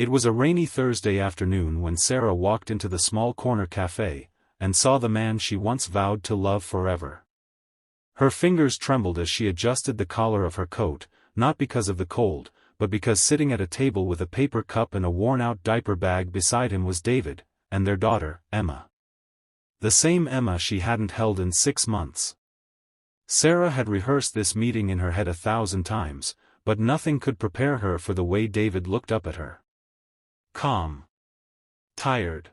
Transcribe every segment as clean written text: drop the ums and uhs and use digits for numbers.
It was a rainy Thursday afternoon when Sarah walked into the small corner cafe, and saw the man she once vowed to love forever. Her fingers trembled as she adjusted the collar of her coat, not because of the cold, but because sitting at a table with a paper cup and a worn-out diaper bag beside him was David, and their daughter, Emma. The same Emma she hadn't held in 6 months. Sarah had rehearsed this meeting in her head 1,000 times, but nothing could prepare her for the way David looked up at her. Calm. Tired.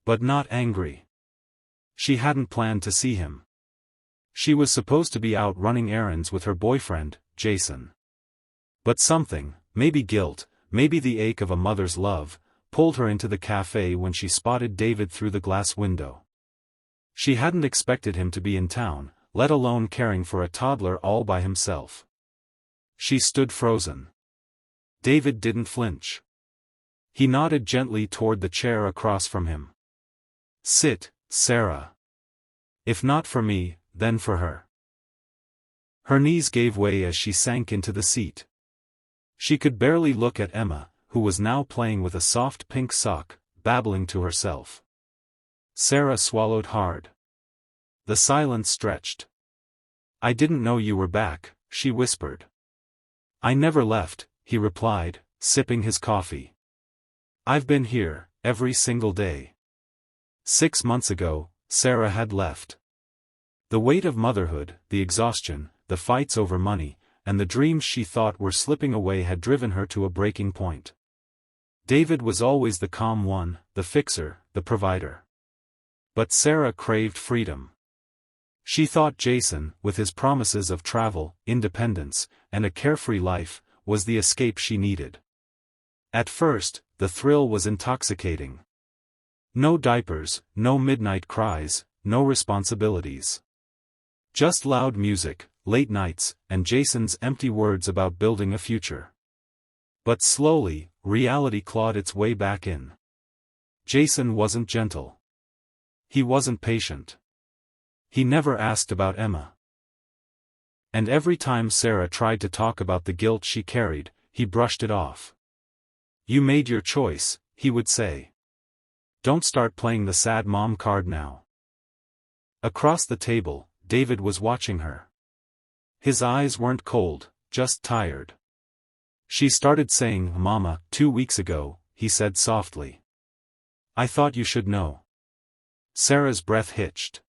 But not angry. She hadn't planned to see him. She was supposed to be out running errands with her boyfriend, Jason. But something, maybe guilt, maybe the ache of a mother's love, pulled her into the cafe when she spotted David through the glass window. She hadn't expected him to be in town, let alone caring for a toddler all by himself. She stood frozen. David didn't flinch. He nodded gently toward the chair across from him. "Sit, Sarah. If not for me, then for her." Her knees gave way as she sank into the seat. She could barely look at Emma, who was now playing with a soft pink sock, babbling to herself. Sarah swallowed hard. The silence stretched. "I didn't know you were back," she whispered. "I never left," he replied, sipping his coffee. "I've been here, every single day." 6 months ago, Sarah had left. The weight of motherhood, the exhaustion, the fights over money, and the dreams she thought were slipping away had driven her to a breaking point. David was always the calm one, the fixer, the provider. But Sarah craved freedom. She thought Jason, with his promises of travel, independence, and a carefree life, was the escape she needed. At first, the thrill was intoxicating. No diapers, no midnight cries, no responsibilities. Just loud music, late nights, and Jason's empty words about building a future. But slowly, reality clawed its way back in. Jason wasn't gentle. He wasn't patient. He never asked about Emma. And every time Sarah tried to talk about the guilt she carried, he brushed it off. "You made your choice," he would say. "Don't start playing the sad mom card now." Across the table, David was watching her. His eyes weren't cold, just tired. "She started saying 'Mama' 2 weeks ago," he said softly. "I thought you should know." Sarah's breath hitched.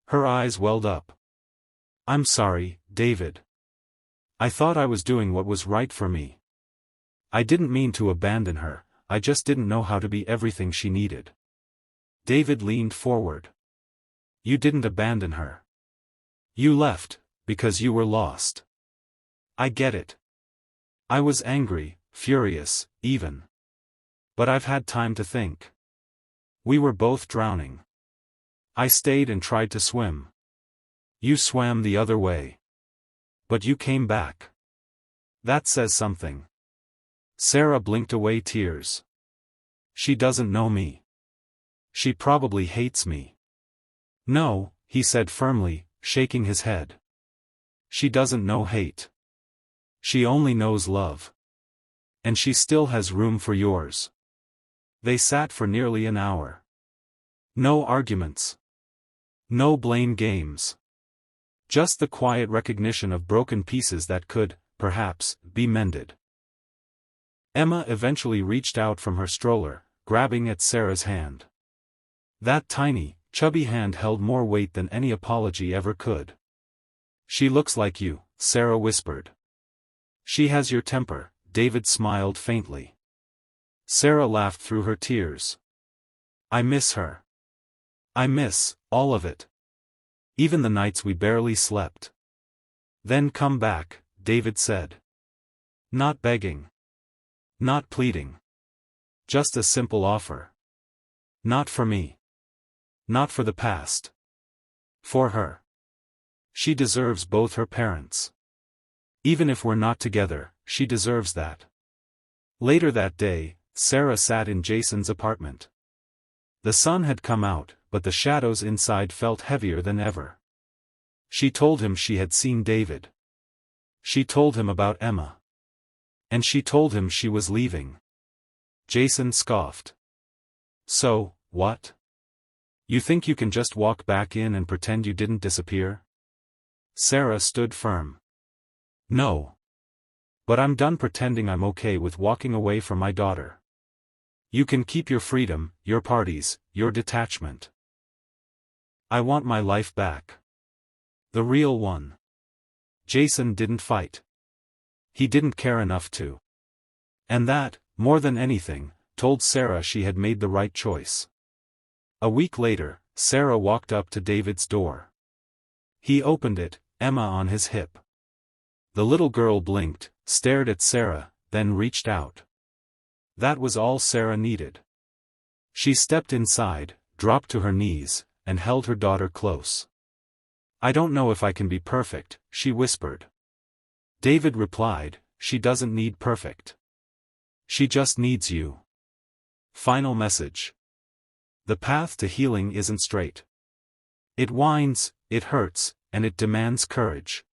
Her eyes welled up. "I'm sorry, David. I thought I was doing what was right for me. I didn't mean to abandon her, I just didn't know how to be everything she needed." David leaned forward. "You didn't abandon her. You left, because you were lost. I get it. I was angry, furious, even. But I've had time to think. We were both drowning. I stayed and tried to swim. You swam the other way. But you came back. That says something." Sarah blinked away tears. "She doesn't know me. She probably hates me." "No," he said firmly, shaking his head. "She doesn't know hate. She only knows love. And she still has room for yours." They sat for nearly an hour. No arguments. No blame games. Just the quiet recognition of broken pieces that could, perhaps, be mended. Emma eventually reached out from her stroller, grabbing at Sarah's hand. That tiny, chubby hand held more weight than any apology ever could. "She looks like you," Sarah whispered. "She has your temper," David smiled faintly. Sarah laughed through her tears. "I miss her. I miss all of it. Even the nights we barely slept." "Then come back," David said. Not begging. Not pleading. Just a simple offer. Not for me. Not for the past. For her. She deserves both her parents. Even if we're not together, she deserves that. Later that day, Sarah sat in Jason's apartment. The sun had come out, but the shadows inside felt heavier than ever. She told him she had seen David. She told him about Emma. And she told him she was leaving. Jason scoffed. So, what? You think you can just walk back in and pretend you didn't disappear? Sarah stood firm. No. But I'm done pretending I'm okay with walking away from my daughter. You can keep your freedom, your parties, your detachment. I want my life back. The real one. Jason didn't fight. He didn't care enough to. And that, more than anything, told Sarah she had made the right choice. A week later, Sarah walked up to David's door. He opened it, Emma on his hip. The little girl blinked, stared at Sarah, then reached out. That was all Sarah needed. She stepped inside, dropped to her knees, and held her daughter close. I don't know if I can be perfect, she whispered. David replied, she doesn't need perfect. She just needs you. Final message. The path to healing isn't straight. It winds, it hurts, and it demands courage.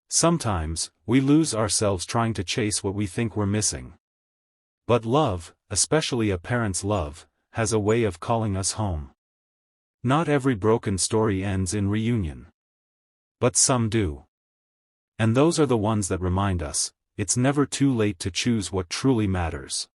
Sometimes, we lose ourselves trying to chase what we think we're missing. But love, especially a parent's love, has a way of calling us home. Not every broken story ends in reunion. But some do. And those are the ones that remind us, it's never too late to choose what truly matters.